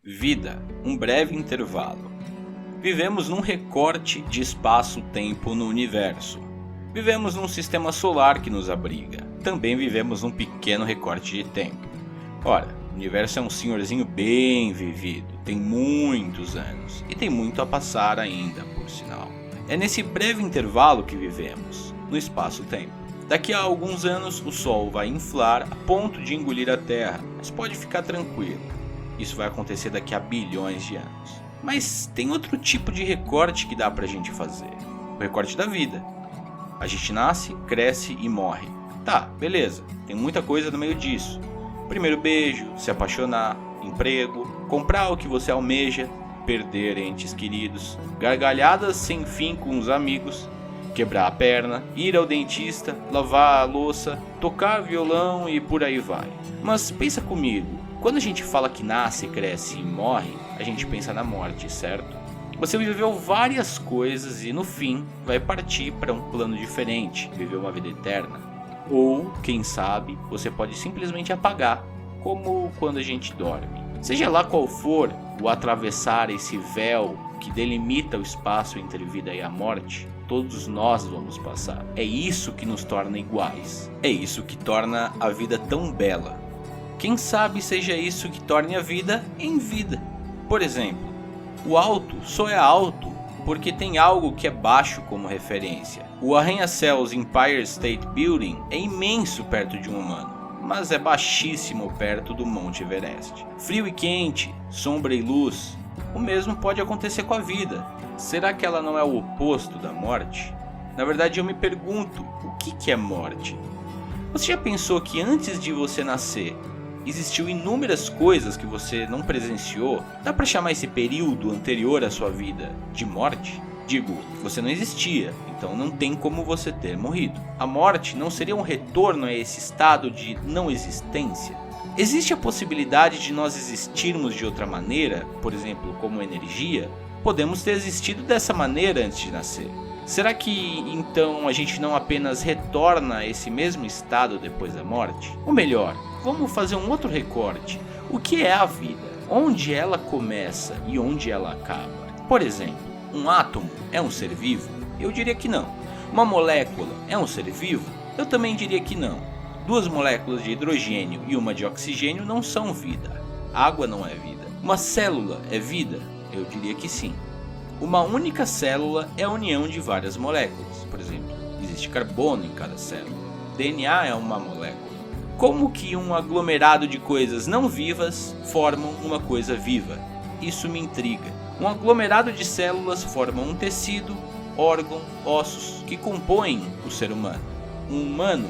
Vida, um breve intervalo. Vivemos num recorte de espaço-tempo no universo. Vivemos num sistema solar que nos abriga. Também vivemos num pequeno recorte de tempo. Ora, o universo é um senhorzinho bem vivido, tem muitos anos e tem muito a passar ainda, por sinal. É nesse breve intervalo que vivemos, no espaço-tempo. Daqui a alguns anos o Sol vai inflar a ponto de engolir a Terra, mas pode ficar tranquilo. Isso vai acontecer daqui a bilhões de anos. Mas tem outro tipo de recorte que dá pra gente fazer. O recorte da vida. A gente nasce, cresce e morre. Tá, beleza. Tem muita coisa no meio disso. Primeiro beijo, se apaixonar, emprego, comprar o que você almeja, perder entes queridos, gargalhadas sem fim com os amigos, quebrar a perna, ir ao dentista, lavar a louça, tocar violão e por aí vai. Mas pensa comigo. Quando a gente fala que nasce, cresce e morre, a gente pensa na morte, certo? Você viveu várias coisas e no fim vai partir para um plano diferente, viver uma vida eterna. Ou, quem sabe, você pode simplesmente apagar, como quando a gente dorme. Seja lá qual for o atravessar esse véu que delimita o espaço entre a vida e a morte, todos nós vamos passar. É isso que nos torna iguais. É isso que torna a vida tão bela. Quem sabe seja isso que torne a vida em vida. Por exemplo, o alto só é alto porque tem algo que é baixo como referência. O arranha-céus Empire State Building é imenso perto de um humano, mas é baixíssimo perto do Monte Everest. Frio e quente, sombra e luz, o mesmo pode acontecer com a vida. Será que ela não é o oposto da morte? Na verdade, eu me pergunto, o que é morte? Você já pensou que antes de você nascer, existiu inúmeras coisas que você não presenciou? Dá pra chamar esse período anterior à sua vida de morte? Digo, você não existia, então não tem como você ter morrido. A morte não seria um retorno a esse estado de não existência? Existe a possibilidade de nós existirmos de outra maneira, por exemplo, como energia? Podemos ter existido dessa maneira antes de nascer. Será que então a gente não apenas retorna a esse mesmo estado depois da morte? Ou melhor, vamos fazer um outro recorte. O que é a vida? Onde ela começa e onde ela acaba? Por exemplo, um átomo é um ser vivo? Eu diria que não. Uma molécula é um ser vivo? Eu também diria que não. Duas moléculas de hidrogênio e uma de oxigênio não são vida. Água não é vida. Uma célula é vida? Eu diria que sim. Uma única célula é a união de várias moléculas. Por exemplo, existe carbono em cada célula. DNA é uma molécula. Como que um aglomerado de coisas não vivas formam uma coisa viva? Isso me intriga. Um aglomerado de células forma um tecido, órgão, ossos que compõem o ser humano. Um humano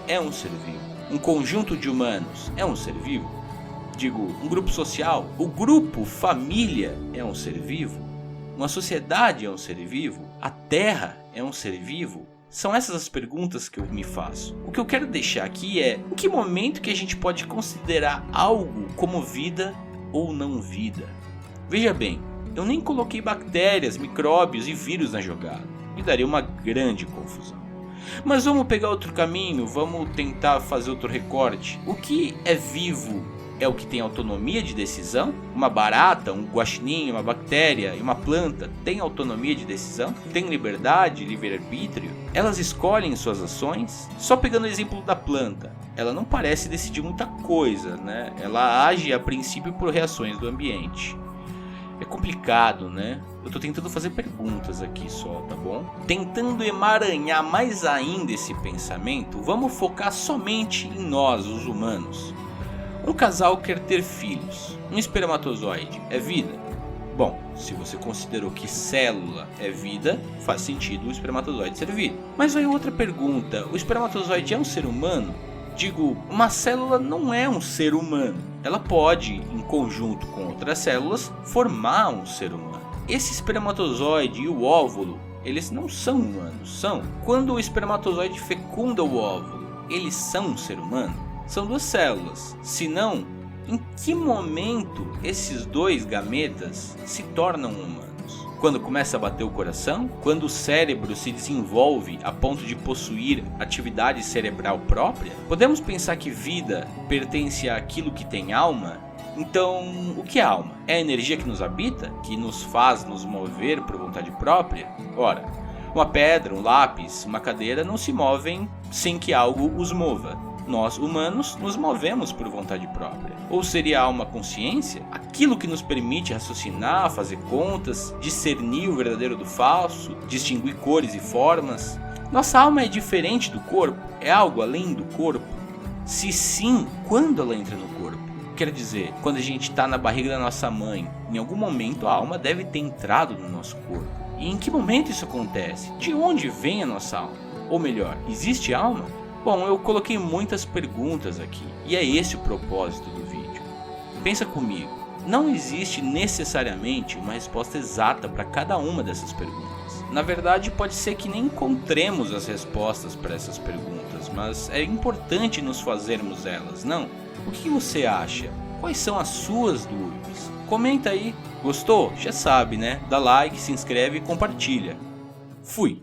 é um ser vivo. Um conjunto de humanos é um ser vivo? Digo, um grupo social? O grupo família é um ser vivo? Uma sociedade é um ser vivo? A Terra é um ser vivo? São essas as perguntas que eu me faço. O que eu quero deixar aqui é, em que momento que a gente pode considerar algo como vida ou não vida? Veja bem, eu nem coloquei bactérias, micróbios e vírus na jogada. Me daria uma grande confusão. Mas vamos pegar outro caminho, vamos tentar fazer outro recorte. O que é vivo? É o que tem autonomia de decisão? Uma barata, um guaxinim, uma bactéria e uma planta têm autonomia de decisão? Têm liberdade, livre-arbítrio? Elas escolhem suas ações? Só pegando o exemplo da planta, ela não parece decidir muita coisa, né? Ela age a princípio por reações do ambiente. É complicado, né? Eu tô tentando fazer perguntas aqui só, tá bom? Tentando emaranhar mais ainda esse pensamento, vamos focar somente em nós, os humanos. Um casal quer ter filhos. Um espermatozoide é vida? Bom, se você considerou que célula é vida, faz sentido o espermatozoide ser vida. Mas aí outra pergunta, o espermatozoide é um ser humano? Digo, uma célula não é um ser humano. Ela pode, em conjunto com outras células, formar um ser humano. Esse espermatozoide e o óvulo, eles não são humanos, são? Quando o espermatozoide fecunda o óvulo, eles são um ser humano? São duas células. Se não, em que momento esses dois gametas se tornam humanos? Quando começa a bater o coração? Quando o cérebro se desenvolve a ponto de possuir atividade cerebral própria? Podemos pensar que vida pertence àquilo que tem alma? Então, o que é alma? É a energia que nos habita? Que nos faz nos mover por vontade própria? Ora, uma pedra, um lápis, uma cadeira não se movem sem que algo os mova. Nós, humanos, nos movemos por vontade própria. Ou seria a alma consciência? Aquilo que nos permite raciocinar, fazer contas, discernir o verdadeiro do falso, distinguir cores e formas? Nossa alma é diferente do corpo? É algo além do corpo? Se sim, quando ela entra no corpo? Quer dizer, quando a gente está na barriga da nossa mãe, em algum momento a alma deve ter entrado no nosso corpo. E em que momento isso acontece? De onde vem a nossa alma? Ou melhor, existe alma? Bom, eu coloquei muitas perguntas aqui, e é esse o propósito do vídeo. Pensa comigo, não existe necessariamente uma resposta exata para cada uma dessas perguntas. Na verdade, pode ser que nem encontremos as respostas para essas perguntas, mas é importante nos fazermos elas, não? O que você acha? Quais são as suas dúvidas? Comenta aí. Gostou? Já sabe, né? Dá like, se inscreve e compartilha. Fui!